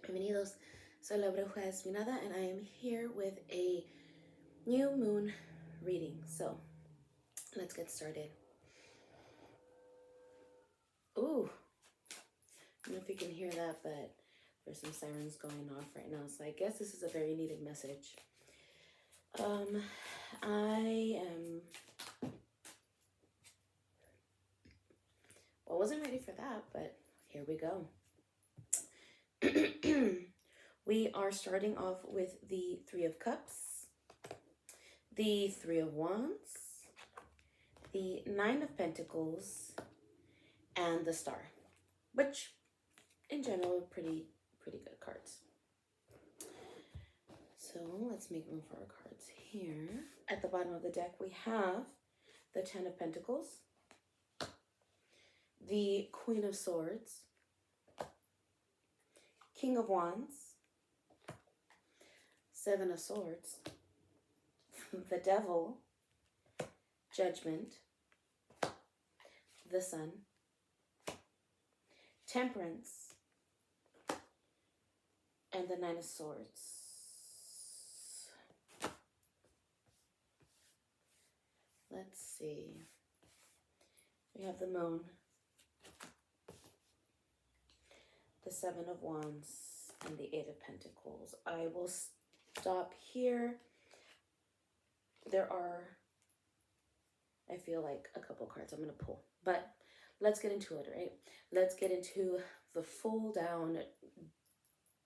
Bienvenidos. Soy la Bruja Esminada, and I am here with a new moon reading. So let's get started. Ooh, I don't know if you can hear that, but there's some sirens going off right now. So I guess this is a very needed message. I wasn't ready for that, but here we go. We are starting off with the Three of Cups, the Three of Wands, the Nine of Pentacles, and the Star, which in general are pretty good cards. So let's make room for our cards here. At the bottom of the deck, we have the Ten of Pentacles, the Queen of Swords, King of Wands, Seven of Swords, the Devil, Judgment, the Sun, Temperance, and the Nine of Swords. Let's see. We have the Moon, the Seven of Wands, and the Eight of Pentacles. I will stop here. There are, I feel like, a couple cards I'm going to pull, but let's get into it, right? Let's get into the full down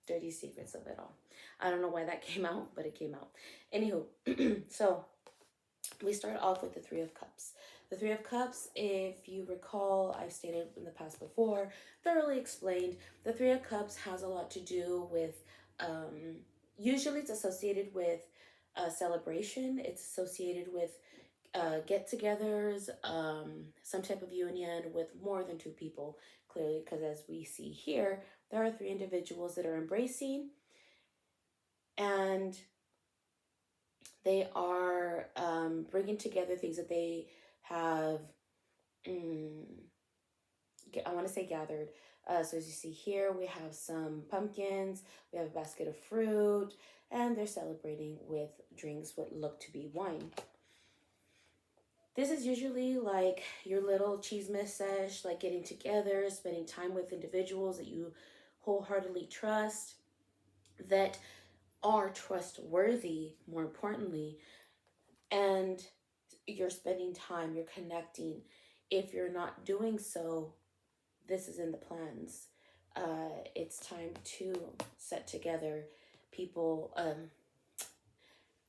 dirty secrets of it all. I don't know why that came out, but it came out. Anywho, so we start off with the Three of Cups. The Three of Cups, if you recall, I've stated in the past before, thoroughly explained, the Three of Cups has a lot to do with, usually it's associated with celebration. It's associated with get-togethers, some type of union with more than two people, clearly, because as we see here, there are three individuals that are embracing, and they are bringing together things that they have, I want to say gathered. So as you see here, we have some pumpkins, we have a basket of fruit, and they're celebrating with drinks what look to be wine. This is usually like your little chisme sesh, like getting together, spending time with individuals that you wholeheartedly trust, that are trustworthy, more importantly, and you're spending time, you're connecting. If you're not doing so, this is in the plans. It's time to set together people,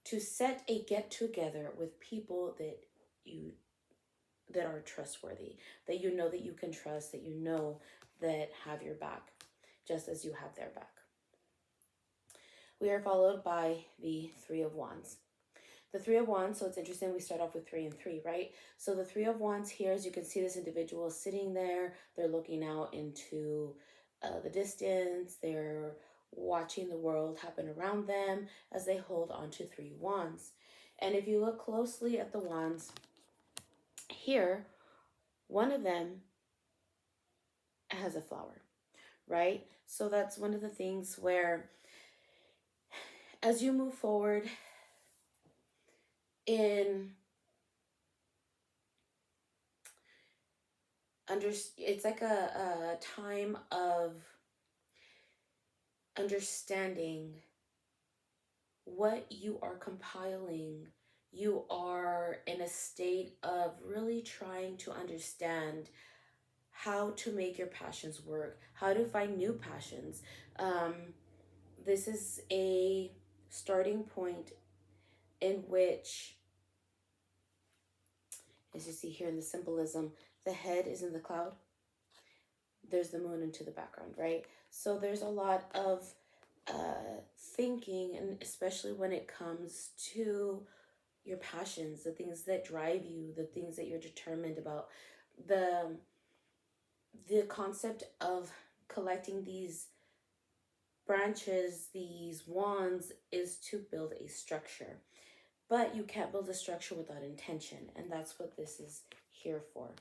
to set a get-together with people that are trustworthy, that you know that you can trust, that you know that have your back, just as you have their back. We are followed by the Three of Wands. The Three of Wands, so it's interesting, we start off with 3 and 3, right? So the Three of Wands here, as you can see, this individual sitting there, they're looking out into the distance, they're watching the world happen around them as they hold on to 3 wands. And if you look closely at the wands here, one of them has a flower, right? So that's one of the things where as you move forward in it's like a time of understanding what you are compiling. You are in a state of really trying to understand how to make your passions work, how to find new passions. This is a starting point in which, as you see here in the symbolism, the head is in the cloud. There's the moon into the background, right? So there's a lot of thinking, and especially when it comes to your passions, the things that drive you, the things that you're determined about, the concept of collecting these branches, these wands, is to build a structure. But you can't build a structure without intention, and that's what this is here for,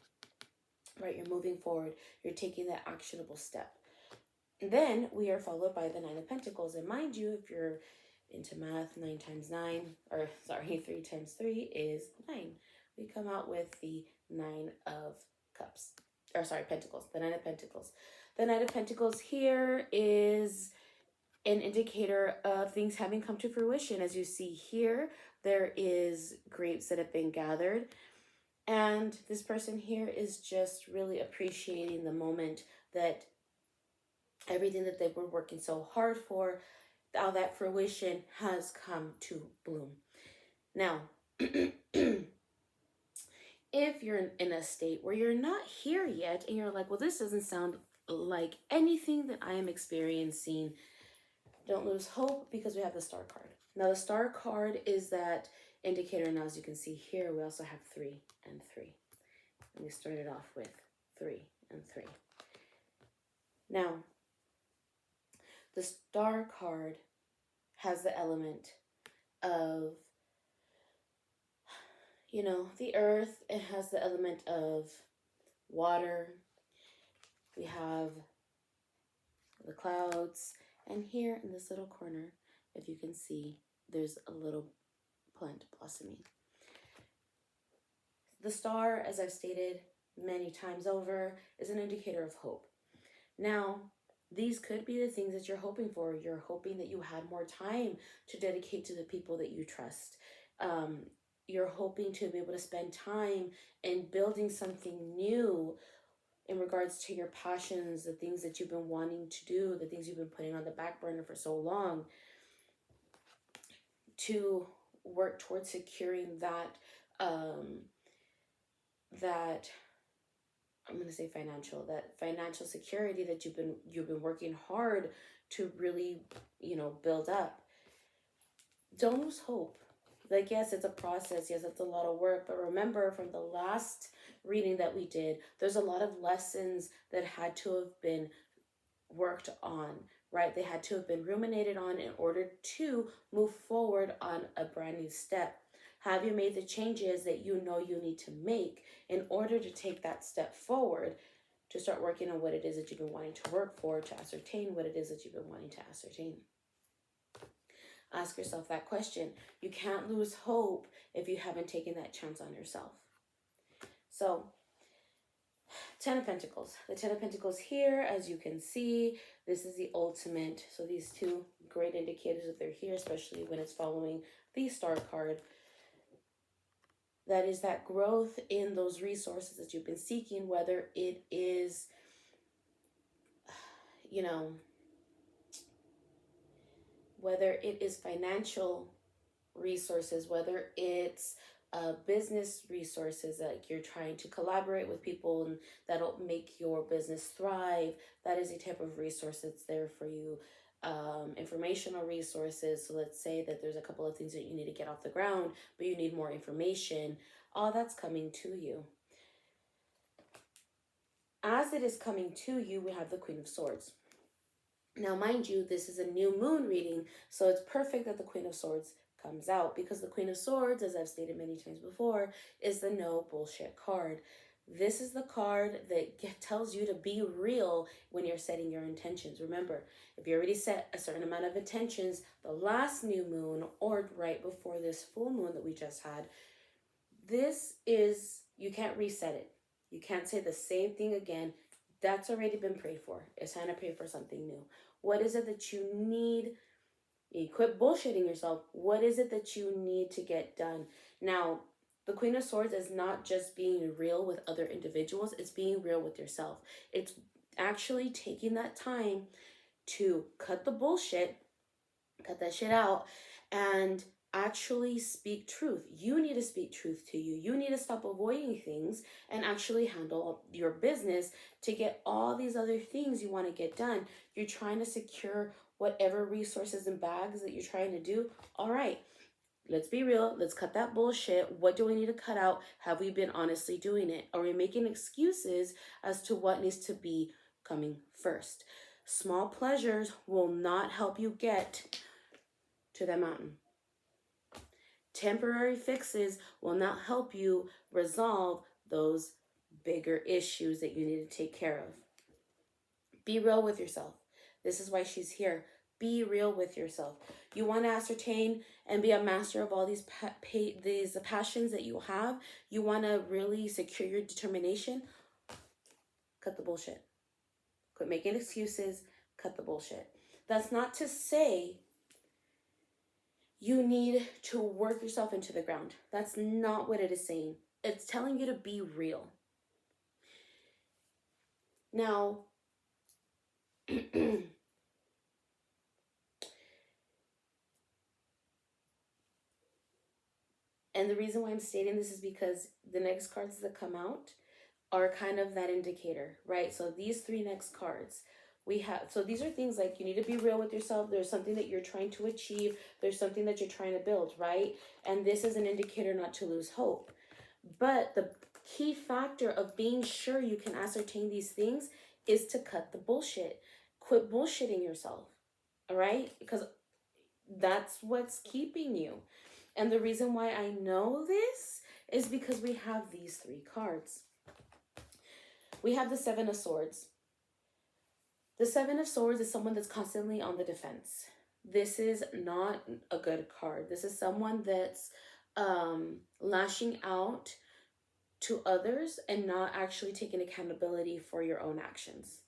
right? You're moving forward, you're taking that actionable step. then we are followed by the Nine of Pentacles. And mind you, if you're into math, 9 times 9, or sorry, 3 times 3 is 9. We come out with the Nine of Cups, or sorry, Pentacles, the Nine of Pentacles. The Nine of Pentacles here is an indicator of things having come to fruition. As you see here, there is grapes that have been gathered. And this person here is just really appreciating the moment that everything that they were working so hard for, how that fruition has come to bloom. Now, if you're in a state where you're not here yet and you're like, well, this doesn't sound like anything that I am experiencing, don't lose hope, because we have the Star card. Now, the Star card is that indicator. Now, as you can see here, we also have 3 and 3. And we started off with 3 and 3. Now, the Star card has the element of, you know, the earth. It has the element of water. We have the clouds. And here in this little corner, if you can see, there's a little plant blossoming. The star, as I've stated many times over, is an indicator of hope. Now, these could be the things that you're hoping for. You're hoping that you had more time to dedicate to the people that you trust. You're hoping to be able to spend time in building something new in regards to your passions, the things that you've been wanting to do, the things you've been putting on the back burner for so long, to work towards securing that, that I'm going to say that financial security that you've been working hard to really, you know, build up. Don't lose hope. Like, yes, it's a process. Yes, it's a lot of work. But remember, from the last reading that we did, there's a lot of lessons that had to have been worked on, right? They had to have been ruminated on in order to move forward on a brand new step. Have you made the changes that you know you need to make in order to take that step forward, to start working on what it is that you've been wanting to work for, to ascertain what it is that you've been wanting to ascertain? Ask yourself that question. You can't lose hope if you haven't taken that chance on yourself. So, 10 of Pentacles. The 10 of Pentacles here, as you can see, this is the ultimate. So these two great indicators that they're here, especially when it's following the Star card. That is that growth in those resources that you've been seeking, whether it is, you know, whether it is financial resources, whether it's business resources, like you're trying to collaborate with people and that'll make your business thrive. That is a type of resource that's there for you. Informational resources. So let's say that there's a couple of things that you need to get off the ground, but you need more information. All that's coming to you. As it is coming to you, we have the Queen of Swords. Now, mind you, this is a new moon reading, so it's perfect that the Queen of Swords comes out, because the Queen of Swords, as I've stated many times before, is the no bullshit card. This is the card that tells you to be real when you're setting your intentions. Remember, if you already set a certain amount of intentions the last new moon or right before this full moon that we just had, you can't reset it. You can't say the same thing again. That's already been prayed for. It's time to pray for something new. What is it that you need? You quit bullshitting yourself. What is it that you need to get done? Now, the Queen of Swords is not just being real with other individuals. It's being real with yourself. It's actually taking that time to cut the bullshit, cut that shit out, and actually speak truth. You need to speak truth to you. You need to stop avoiding things and actually handle your business to get all these other things you want to get done. You're trying to secure whatever resources and bags that you're trying to do. All right, let's be real. Let's cut that bullshit. What do we need to cut out? Have we been honestly doing it? Are we making excuses as to what needs to be coming first? Small pleasures will not help you get to that mountain. Temporary fixes will not help you resolve those bigger issues that you need to take care of. Be real with yourself. This is why she's here. Be real with yourself. You want to ascertain and be a master of all these these passions that you have. You want to really secure your determination. Cut the bullshit. Quit making excuses. Cut the bullshit. That's not to say you need to work yourself into the ground. That's not what it is saying. It's telling you to be real. Now, and the reason why I'm stating this is because the next cards that come out are kind of that indicator, right? So these three next cards we have, so these are things like you need to be real with yourself. There's something that you're trying to achieve. There's something that you're trying to build, right? And this is an indicator not to lose hope. But the key factor of being sure you can ascertain these things is to cut the bullshit. Quit bullshitting yourself, all right? Because that's what's keeping you. And the reason why I know this is because we have these three cards. We have the Seven of Swords. The Seven of Swords is someone that's constantly on the defense. This is not a good card. This is someone that's lashing out to others and not actually taking accountability for your own actions.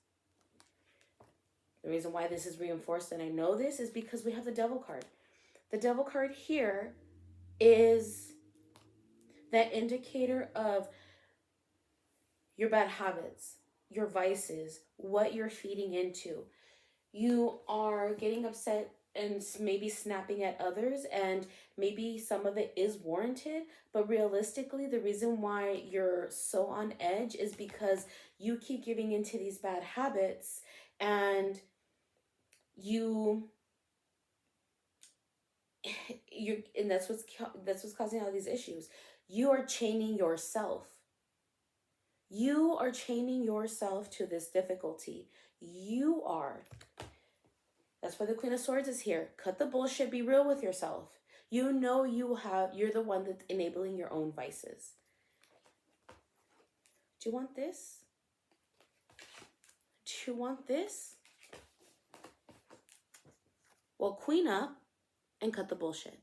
The reason why this is reinforced, and I know this, is because we have the Devil card. The Devil card here is that indicator of your bad habits, your vices, what you're feeding into. You are getting upset and maybe snapping at others, and maybe some of it is warranted, but realistically, the reason why you're so on edge is because you keep giving into these bad habits, and and that's what's causing all these issues. You are chaining yourself. You are chaining yourself to this difficulty. You are. That's why the Queen of Swords is here. Cut the bullshit. Be real with yourself. You know you're the one that's enabling your own vices. Do you want this? Do you want this? Well, queen up and cut the bullshit.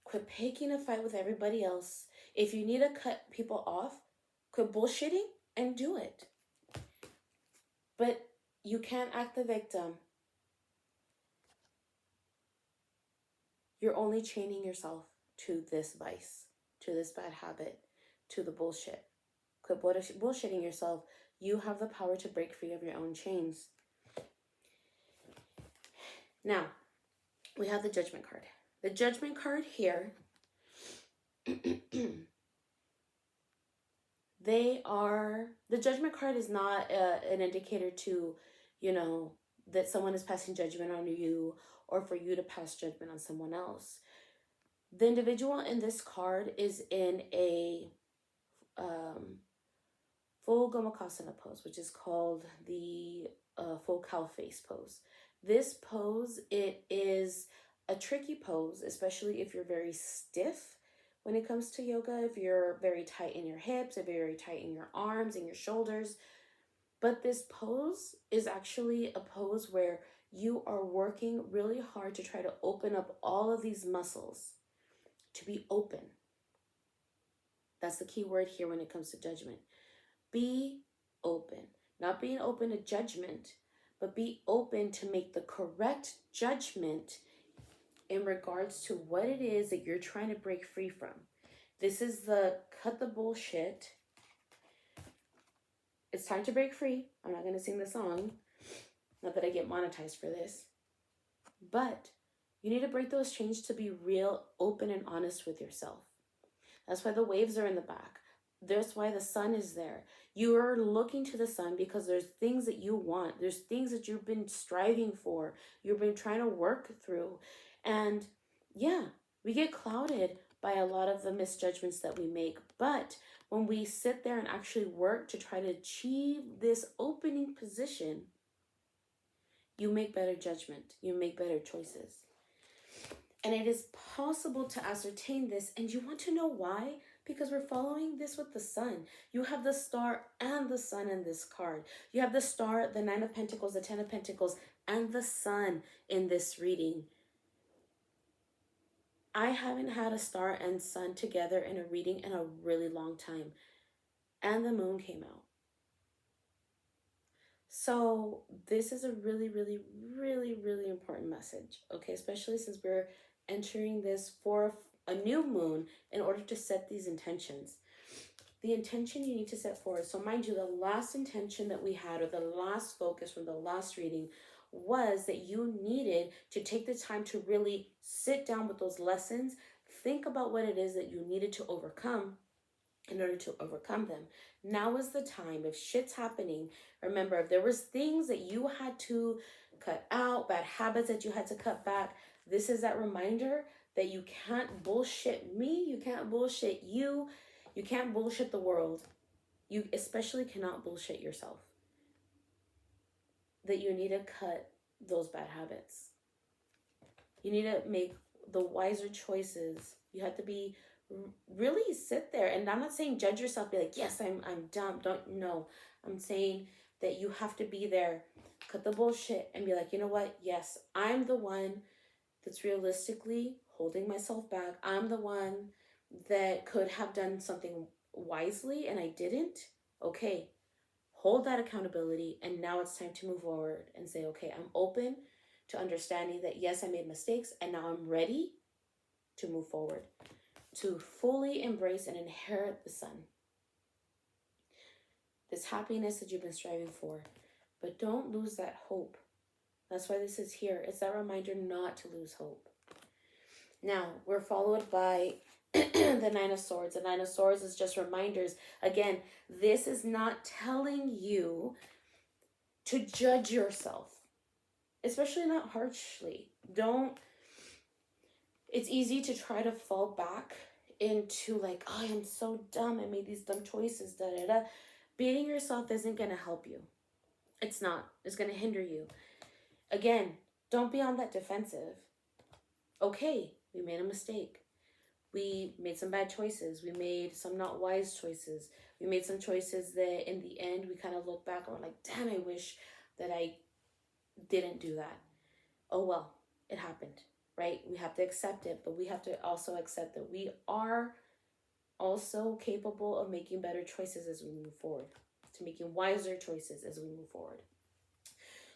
Quit picking a fight with everybody else. If you need to cut people off, quit bullshitting and do it. But you can't act the victim. You're only chaining yourself to this vice, to this bad habit, to the bullshit. Quit bullshitting yourself. You have the power to break free of your own chains. Now, we have the Judgment card. The Judgment card here, the Judgment card is not an indicator to, that someone is passing judgment on you or for you to pass judgment on someone else. The individual in this card is in a full Gomukhasana pose, which is called the full cow face pose. This pose, it is a tricky pose, especially if you're very stiff when it comes to yoga, if you're very tight in your hips, if you're very tight in your arms and your shoulders. But this pose is actually a pose where you are working really hard to try to open up all of these muscles, to be open. That's the key word here when it comes to judgment. Be open. Not being open to judgment, but be open to make the correct judgment in regards to what it is that you're trying to break free from. This is the cut the bullshit. It's time to break free. I'm not going to sing the song. Not that I get monetized for this. But you need to break those chains to be real, open, and honest with yourself. That's why the waves are in the back. That's why the sun is there. You are looking to the sun because there's things that you want. There's things that you've been striving for. You've been trying to work through. And yeah, we get clouded by a lot of the misjudgments that we make. But when we sit there and actually work to try to achieve this opening position, you make better judgment. You make better choices. And it is possible to ascertain this. And you want to know why? Because we're following this with the sun. You have the star and the sun in this card. You have the star, the Nine of Pentacles, the Ten of Pentacles, and the sun in this reading. I haven't had a star and sun together in a reading in a really long time. And the moon came out. So this is a really, really, really, really important message, okay? Especially since we're entering this for a new moon in order to set these intentions. The intention you need to set forward. So mind you, the last intention that we had, or the last focus from the last reading, was that you needed to take the time to really sit down with those lessons, think about what it is that you needed to overcome in order to overcome them. Now is the time. If shit's happening, remember, if there was things that you had to cut out, bad habits that you had to cut back, this is that reminder that you can't bullshit me, you can't bullshit you, you can't bullshit the world. You especially cannot bullshit yourself. That you need to cut those bad habits. You need to make the wiser choices. You have to be really sit there, and I'm not saying judge yourself, be like, yes, I'm dumb. Don't know. I'm saying that you have to be there, cut the bullshit, and be like, you know what? Yes, I'm the one that's realistically holding myself back. I'm the one that could have done something wisely and I didn't. Okay, hold that accountability, and now it's time to move forward and say, okay, I'm open to understanding that yes, I made mistakes, and now I'm ready to move forward, to fully embrace and inherit the sun. This happiness that you've been striving for. But don't lose that hope. That's why this is here. It's that reminder not to lose hope. Now, we're followed by the Nine of Swords. The Nine of Swords is just reminders. Again, this is not telling you to judge yourself, especially not harshly. It's easy to try to fall back into like, oh, I'm so dumb, I made these dumb choices, da da da. Beating yourself isn't going to help you. It's not. It's going to hinder you. Again, don't be on that defensive. Okay, we made a mistake. We made some bad choices. We made some not wise choices. We made some choices that in the end we kind of look back and we're like, damn, I wish that I didn't do that. Oh well, it happened, right? We have to accept it, but we have to also accept that we are also capable of making better choices as we move forward, to making wiser choices as we move forward.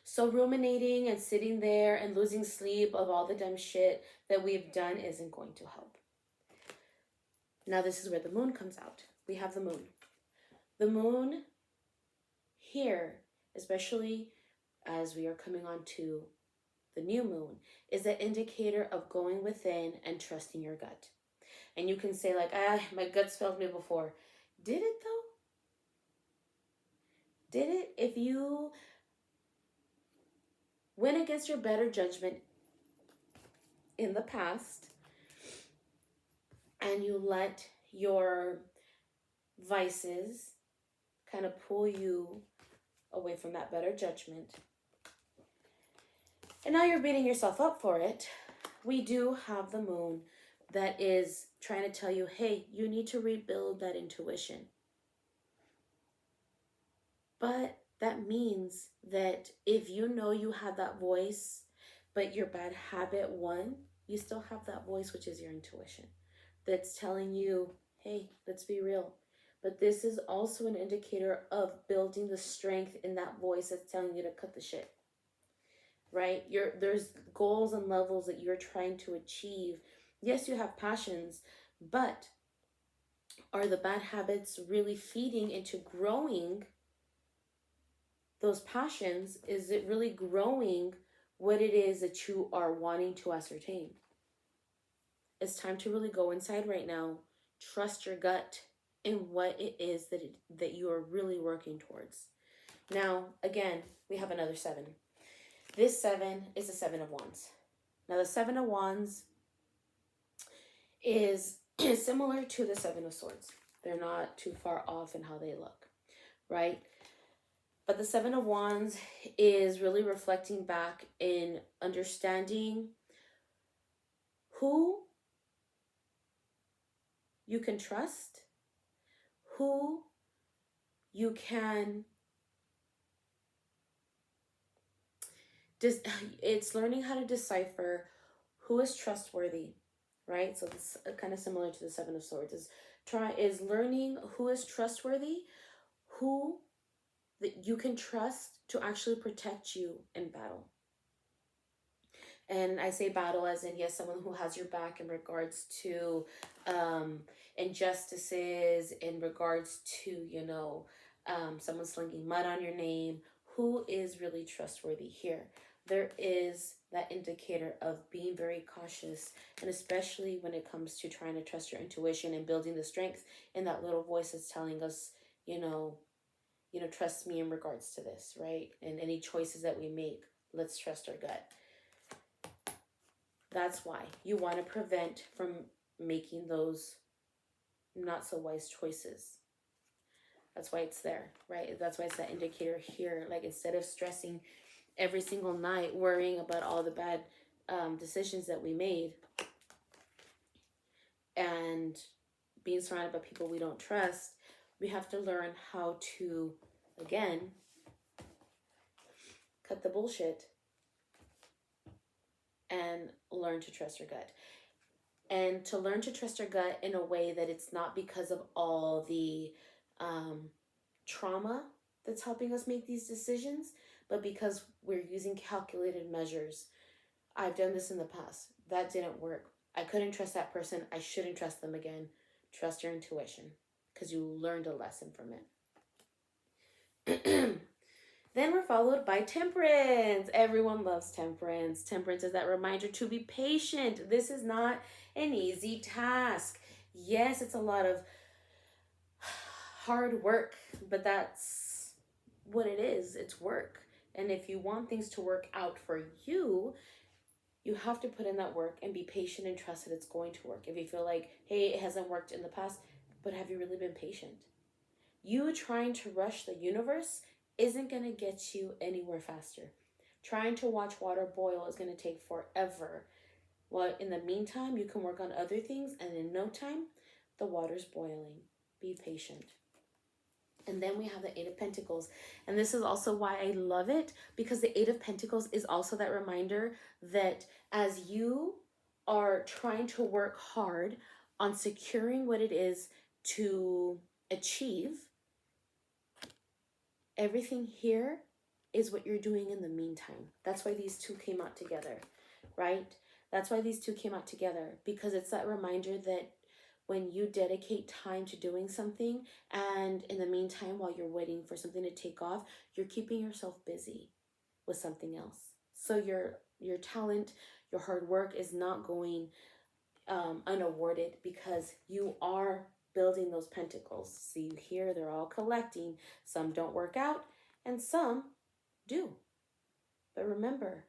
So ruminating and sitting there and losing sleep of all the dumb shit that we've done isn't going to help. Now this is where the moon comes out. We have the moon. The moon here, especially as we are coming on to the new moon, is an indicator of going within and trusting your gut. And you can say like, my gut's failed me before. Did it though? Did it? If you went against your better judgment in the past and you let your vices kind of pull you away from that better judgment, and now you're beating yourself up for it, we do have the moon that is trying to tell you, hey, you need to rebuild that intuition. But that means that if you know you have that voice, but your bad habit won, you still have that voice, which is your intuition, that's telling you, hey, let's be real. But this is also an indicator of building the strength in that voice that's telling you to cut the shit. Right? There's goals and levels that you're trying to achieve. Yes, you have passions, but are the bad habits really feeding into growing those passions? Is it really growing what it is that you are wanting to ascertain? It's time to really go inside right now. Trust your gut in what it is that you are really working towards. Now, again, we have another 7. This 7 is the 7 of Wands. Now, the 7 of Wands is similar to the 7 of Swords. They're not too far off in how they look, right? But the 7 of Wands is really reflecting back in understanding who you can trust, who you can it's learning how to decipher who is trustworthy, right? So this kind of similar to the Seven of Swords is learning who is trustworthy, who that you can trust to actually protect you in battle. And I say battle as in, yes, someone who has your back in regards to injustices, in regards to, you know, someone slinging mud on your name. Who is really trustworthy here? There is that indicator of being very cautious, and especially when it comes to trying to trust your intuition and building the strength in that little voice that's telling us, you know, trust me in regards to this, right? And any choices that we make, let's trust our gut. That's why you want to prevent from making those not so wise choices. That's why it's there, right? That's why it's that indicator here. Like, instead of stressing every single night, worrying about all the bad decisions that we made and being surrounded by people we don't trust, we have to learn how to, again, cut the bullshit and learn to trust your gut. And to learn to trust your gut in a way that it's not because of all the trauma that's helping us make these decisions, but because we're using calculated measures. I've done this in the past. That didn't work. I couldn't trust that person. I shouldn't trust them again. Trust your intuition, because you learned a lesson from it. Then we're followed by Temperance. Everyone loves Temperance. Temperance is that reminder to be patient. This is not an easy task. Yes, it's a lot of hard work, but that's what it is. It's work. And if you want things to work out for you, you have to put in that work and be patient and trust that it's going to work. If you feel like, hey, it hasn't worked in the past, but have you really been patient? You trying to rush the universe isn't going to get you anywhere faster. Trying to watch water boil is going to take forever. Well, in the meantime, you can work on other things, and in no time, the water's boiling. Be patient. And then we have the Eight of Pentacles. And this is also why I love it, because the Eight of Pentacles is also that reminder that as you are trying to work hard on securing what it is to achieve, everything here is what you're doing in the meantime. That's why these two came out together, right? That's why these two came out together, because it's that reminder that when you dedicate time to doing something, and in the meantime, while you're waiting for something to take off, you're keeping yourself busy with something else. So your talent, your hard work is not going unawarded, because you are building those pentacles. See here, they're all collecting. Some don't work out and some do. But remember,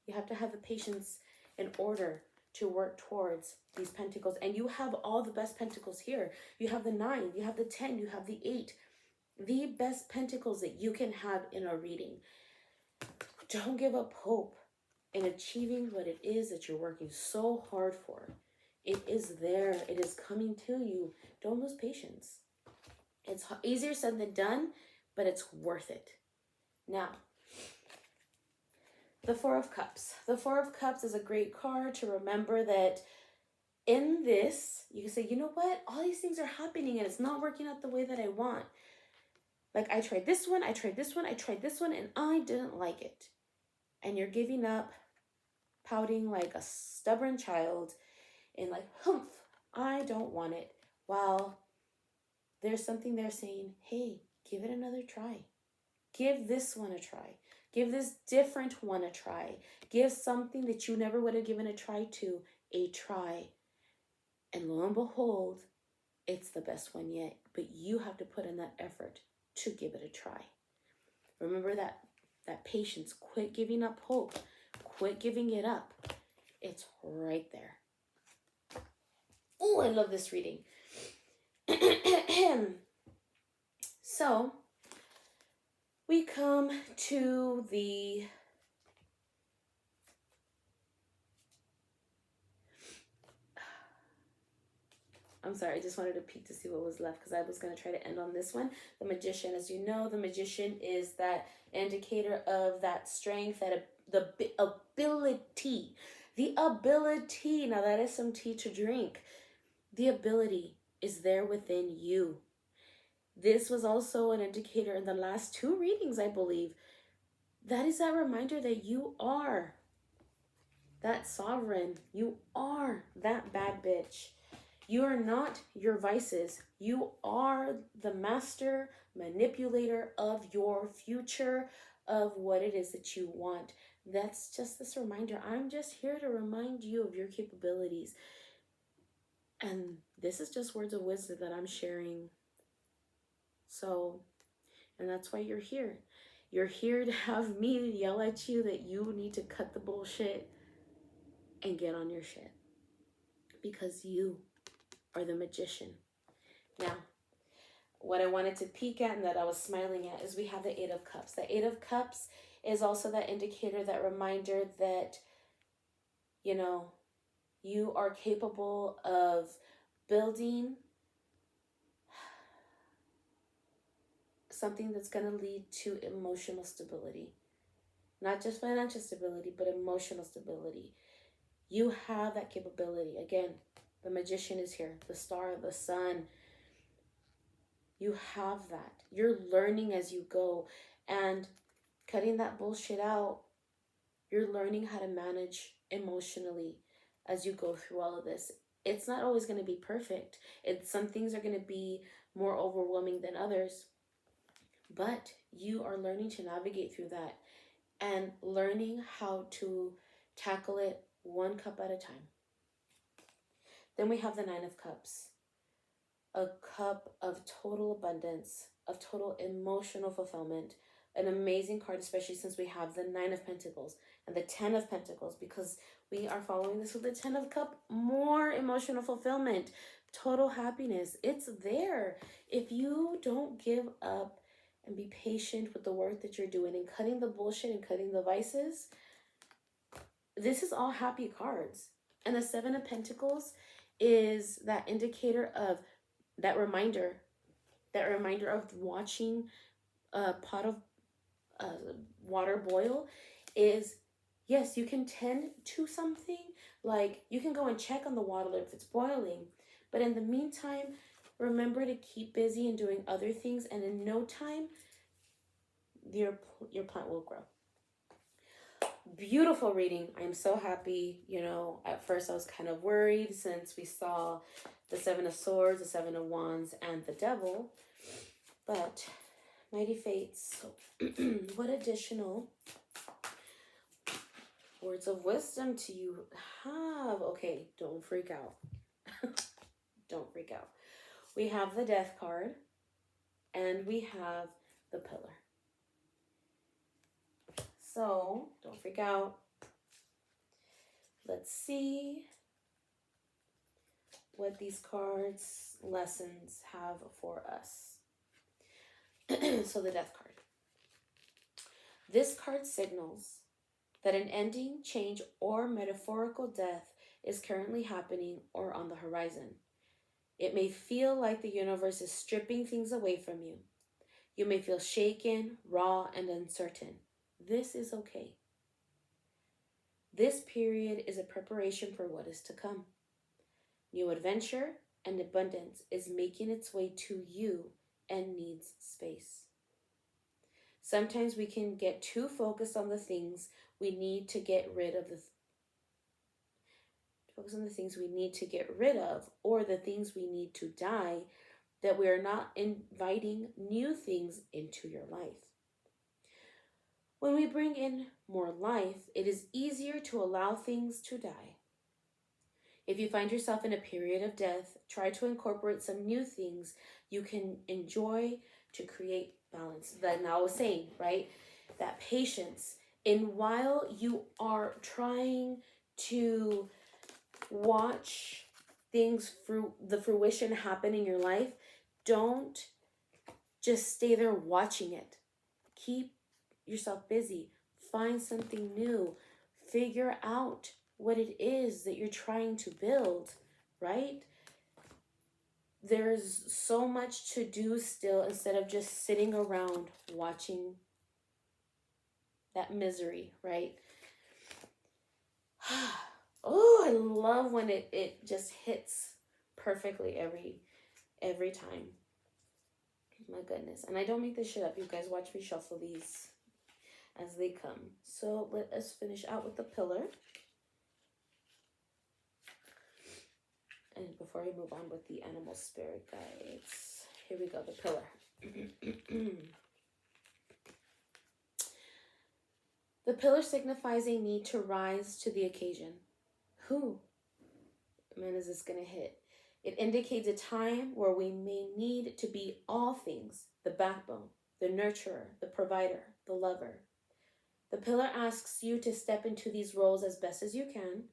you have to have the patience in order to work towards these pentacles. And you have all the best pentacles here. You have the 9, you have the 10, you have the 8. The best pentacles that you can have in a reading. Don't give up hope in achieving what it is that you're working so hard for. It is there. It is coming to you. Don't lose patience. It's easier said than done, but it's worth it. Now, the Four of Cups. The Four of Cups is a great card to remember that in this, you can say, you know what? All these things are happening and it's not working out the way that I want. Like, I tried this one, I tried this one, I tried this one, and I didn't like it. And you're giving up, pouting like a stubborn child, and like, humph, I don't want it. While there's something there saying, hey, give it another try. Give this one a try. Give this different one a try. Give something that you never would have given a try to a try. And lo and behold, it's the best one yet. But you have to put in that effort to give it a try. Remember that patience. Quit giving up hope. Quit giving it up. It's right there. Oh, I love this reading. So, we come to the I'm sorry, I just wanted to peek to see what was left because I was going to try to end on this one. The Magician, as you know, the Magician is that indicator of that strength, that the ability. The ability, now that is some tea to drink. The ability is there within you. This was also an indicator in the last 2 readings, I believe. That is that reminder that you are that sovereign. You are that bad bitch. You are not your vices. You are the master manipulator of your future, of what it is that you want. That's just this reminder. I'm just here to remind you of your capabilities. And this is just words of wisdom that I'm sharing. So, and that's why you're here. You're here to have me yell at you that you need to cut the bullshit and get on your shit. Because you are the magician. Now, what I wanted to peek at and that I was smiling at is we have the 8 of Cups. The 8 of Cups is also that indicator, that reminder that, you know, you are capable of building something that's going to lead to emotional stability. Not just financial stability, but emotional stability. You have that capability. Again, the Magician is here. The star, the sun. You have that. You're learning as you go. And cutting that bullshit out, you're learning how to manage emotionally as you go through all of this. It's not always going to be perfect. Some things are going to be more overwhelming than others. But you are learning to navigate through that and learning how to tackle it 1 cup at a time. Then we have the 9 of Cups. A cup of total abundance, of total emotional fulfillment. An amazing card, especially since we have the 9 of Pentacles and the 10 of Pentacles, because we are following this with the 10 of Cup. More emotional fulfillment, total happiness. It's there. If you don't give up and be patient with the work that you're doing and cutting the bullshit and cutting the vices, this is all happy cards. And the 7 of Pentacles is that indicator of that reminder of watching a pot of water boil is, yes, you can tend to something, like you can go and check on the water if it's boiling, but in the meantime, remember to keep busy and doing other things, and in no time, your plant will grow. Beautiful reading. I'm so happy. You know, at first I was kind of worried since we saw the 7 of Swords, the 7 of Wands, and the Devil. But, mighty fates, what additional words of wisdom do you have? Okay, don't freak out. Don't freak out. We have the Death card, and we have the Pillar. So, don't freak out. Let's see what these cards' lessons have for us. So the Death card. This card signals that an ending, change, or metaphorical death is currently happening or on the horizon. It may feel like the universe is stripping things away from you. You may feel shaken, raw, and uncertain. This is okay. This period is a preparation for what is to come. New adventure and abundance is making its way to you and needs space. Sometimes we can get too focused on the things we need to get rid of, or the things we need to die, that we are not inviting new things into your life. When we bring in more life, it is easier to allow things to die. If you find yourself in a period of death, try to incorporate some new things you can enjoy to create balance. That now I was saying, right? That patience. And while you are trying to watch things the fruition happen in your life, don't just stay there watching it. Keep yourself busy. Find something new. Figure out what it is that you're trying to build, right? there's so much to do still instead of just sitting around watching that misery, right? Oh, I love when it just hits perfectly every time. My goodness. And I don't make this shit up. You guys watch me shuffle these as they come. So let us finish out with the pillar. And before we move on with the animal spirit guides, here we go, the pillar. The pillar signifies a need to rise to the occasion. Who, man, is this going to hit? It indicates a time where we may need to be all things: the backbone, the nurturer, the provider, the lover. The pillar asks you to step into these roles as best as you can,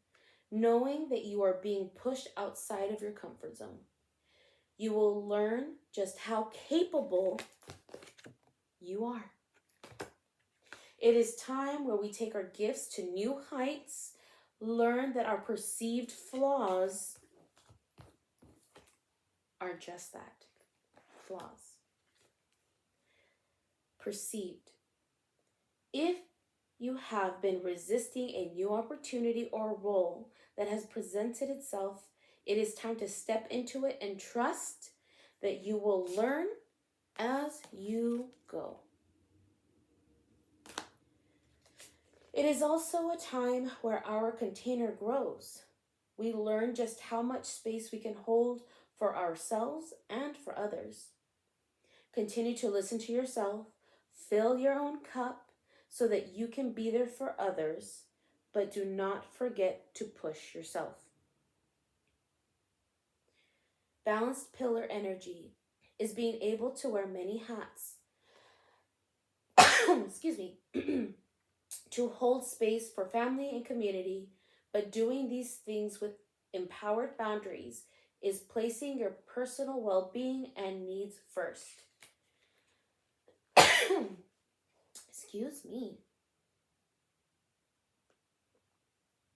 knowing that you are being pushed outside of your comfort zone. You will learn just how capable you are. It is time where we take our gifts to new heights, learn that our perceived flaws are just that, flaws. Perceived. If you have been resisting a new opportunity or role that has presented itself, it is time to step into it and trust that you will learn as you go. It is also a time where our container grows. We learn just how much space we can hold for ourselves and for others. Continue to listen to yourself, fill your own cup so that you can be there for others, but do not forget to push yourself. Balanced pillar energy is being able to wear many hats. Excuse me. To hold space for family and community, but doing these things with empowered boundaries is placing your personal well-being and needs first. Excuse me.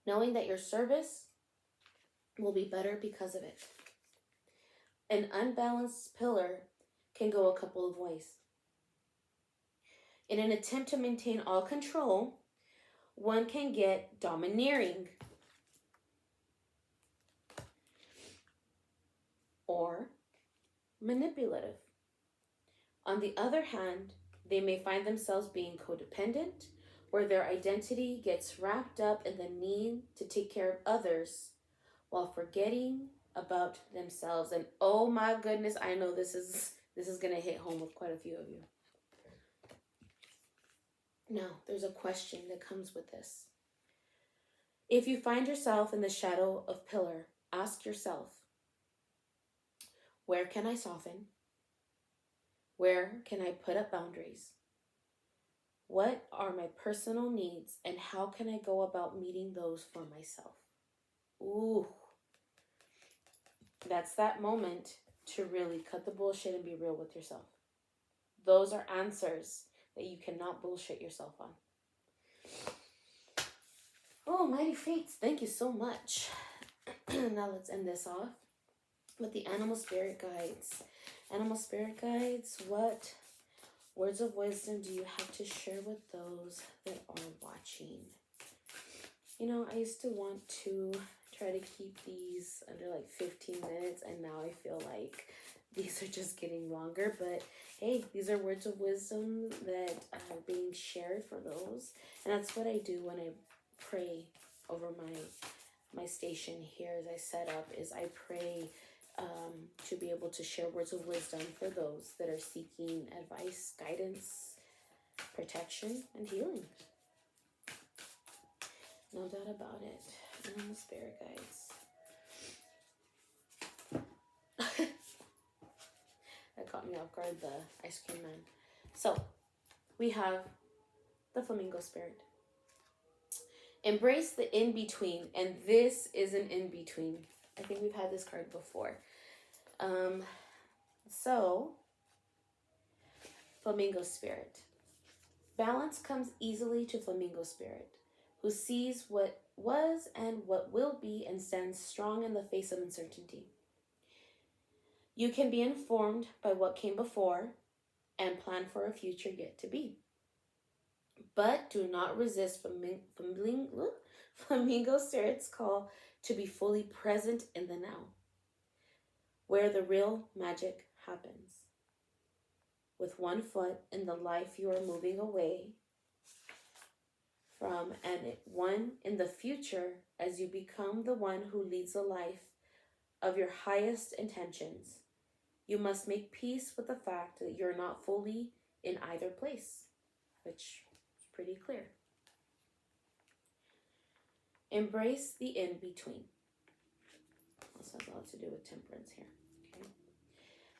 Knowing that your service will be better because of it. An unbalanced pillar can go a couple of ways. In an attempt to maintain all control, one can get domineering or manipulative. On the other hand, they may find themselves being codependent, where their identity gets wrapped up in the need to take care of others while forgetting about themselves. And oh my goodness, I know this is going to hit home with quite a few of you. Now, there's a question that comes with this. If you find yourself in the shadow of pillar, ask yourself, where can I soften? Where can I put up boundaries? What are my personal needs and how can I go about meeting those for myself? Ooh, that's that moment to really cut the bullshit and be real with yourself. Those are answers that you cannot bullshit yourself on. Oh, mighty fates, thank you so much. Now let's end this off with the animal spirit guides. Animal spirit guides, what words of wisdom do you have to share with those that are watching? You know, I used to want to try to keep these under like 15 minutes, and now I feel like these are just getting longer. But hey, these are words of wisdom that are being shared for those. And that's what I do when I pray over my station here as I set up, is I pray to be able to share words of wisdom for those that are seeking advice, guidance, protection, and healing. No doubt about it. Animal spirit guides. That caught me off guard, the ice cream man. So, we have the flamingo spirit. Embrace the in-between, and this is an in-between. I think we've had this card before. So, flamingo spirit. Balance comes easily to flamingo spirit, who sees what was and what will be and stands strong in the face of uncertainty. You can be informed by what came before and plan for a future yet to be. But do not resist Flamingo Spirit's call to be fully present in the now, where the real magic happens. With one foot in the life you are moving away from, and one in the future as you become the one who leads a life of your highest intentions, you must make peace with the fact that you're not fully in either place, which is pretty clear. Embrace the in-between. Also has a lot to do with temperance here. Okay.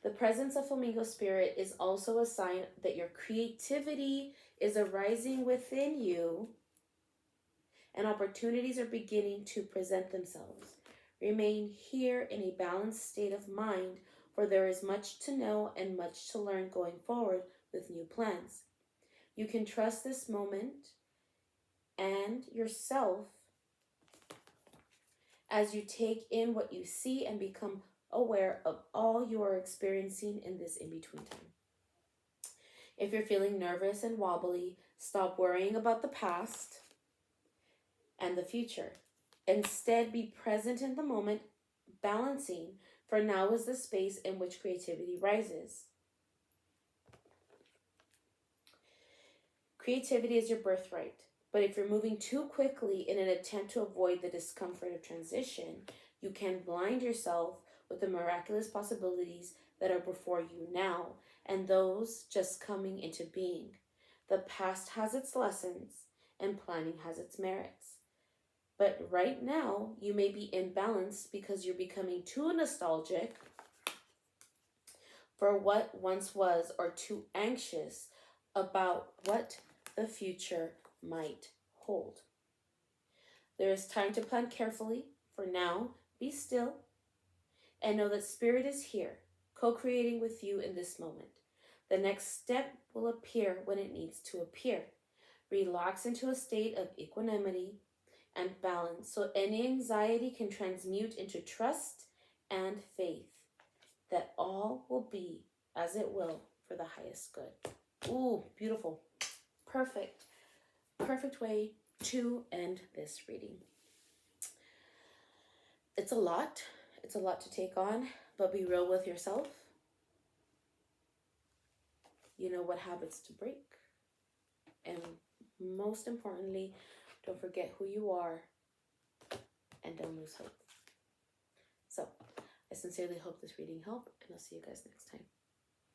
The presence of Flamingo Spirit is also a sign that your creativity is arising within you and opportunities are beginning to present themselves. Remain here in a balanced state of mind, for there is much to know and much to learn going forward with new plans. You can trust this moment and yourself as you take in what you see and become aware of all you are experiencing in this in-between time. If you're feeling nervous and wobbly, stop worrying about the past and the future. Instead, be present in the moment, balancing, for now is the space in which creativity rises. Creativity is your birthright, but if you're moving too quickly in an attempt to avoid the discomfort of transition, you can blind yourself with the miraculous possibilities that are before you now and those just coming into being. The past has its lessons and planning has its merits. But right now, you may be imbalanced because you're becoming too nostalgic for what once was or too anxious about what the future might hold. There is time to plan carefully. For now, be still and know that Spirit is here, co-creating with you in this moment. The next step will appear when it needs to appear. Relax into a state of equanimity and balance so any anxiety can transmute into trust and faith that all will be as it will for the highest good. Ooh, beautiful. Perfect. Perfect way to end this reading. It's a lot. It's a lot to take on, but be real with yourself. You know what habits to break. And most importantly, don't forget who you are and don't lose hope. So, I sincerely hope this reading helped, and I'll see you guys next time.